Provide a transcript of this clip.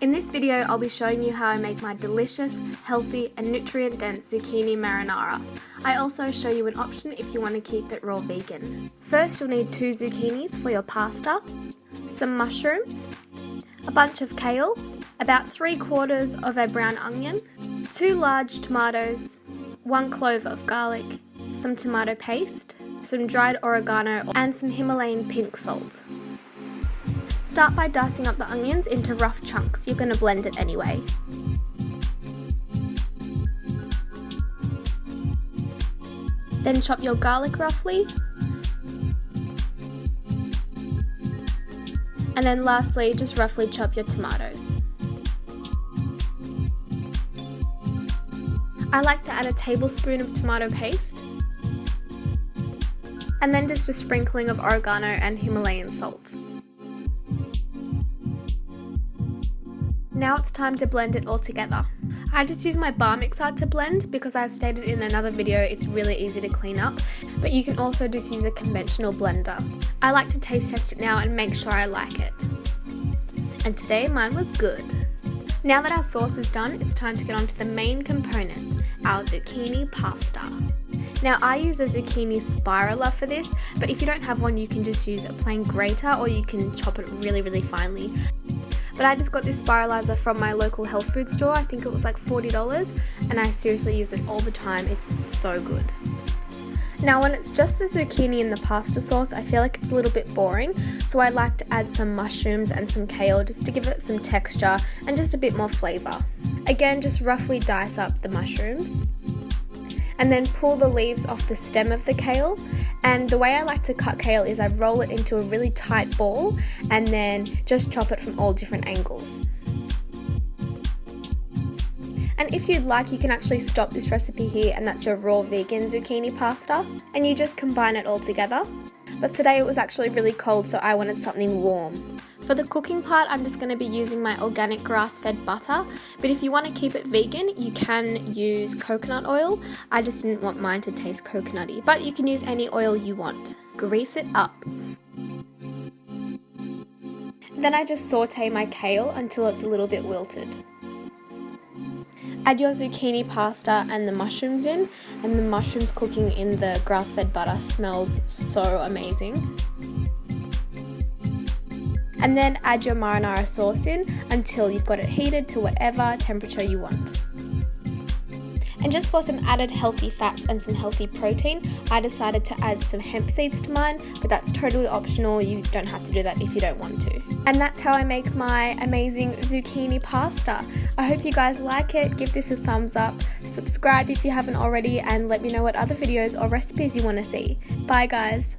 In this video, I'll be showing you how I make my delicious, healthy and nutrient-dense zucchini marinara. I also show you an option if you want to keep it raw vegan. First, you'll need 2 zucchinis for your pasta, some mushrooms, a bunch of kale, about 3/4 of a brown onion, 2 large tomatoes, 1 clove of garlic, some tomato paste, some dried oregano and some Himalayan pink salt. Start by dicing up the onions into rough chunks. You're going to blend it anyway. Then chop your garlic roughly. And then lastly, just roughly chop your tomatoes. I like to add a tablespoon of tomato paste. And then just a sprinkling of oregano and Himalayan salt. Now it's time to blend it all together. I just use my bar mixer to blend because I've stated in another video it's really easy to clean up, but you can also just use a conventional blender. I like to taste test it now and make sure I like it. And today mine was good. Now that our sauce is done, it's time to get on to the main component, our zucchini pasta. Now I use a zucchini spiraler for this, but if you don't have one you can just use a plain grater or you can chop it really finely. But I just got this spiralizer from my local health food store. I think it was like $40 and I seriously use it all the time. It's so good. Now when it's just the zucchini and the pasta sauce, I feel like it's a little bit boring, so I like to add some mushrooms and some kale just to give it some texture and just a bit more flavour. Again, just roughly dice up the mushrooms and then pull the leaves off the stem of the kale. And the way I like to cut kale is I roll it into a really tight ball and then just chop it from all different angles. And if you'd like, you can actually stop this recipe here and that's your raw vegan zucchini pasta, and you just combine it all together. But today it was actually really cold, so I wanted something warm. For the cooking part, I'm just going to be using my organic grass-fed butter, but if you want to keep it vegan, you can use coconut oil. I just didn't want mine to taste coconutty, but you can use any oil you want. Grease it up. Then I just saute my kale until it's a little bit wilted. Add your zucchini pasta and the mushrooms in, and the mushrooms cooking in the grass-fed butter smells so amazing. And then add your marinara sauce in until you've got it heated to whatever temperature you want. And just for some added healthy fats and some healthy protein, I decided to add some hemp seeds to mine, but that's totally optional. You don't have to do that if you don't want to. And that's how I make my amazing zucchini pasta. I hope you guys like it. Give this a thumbs up, subscribe if you haven't already, and let me know what other videos or recipes you want to see. Bye guys.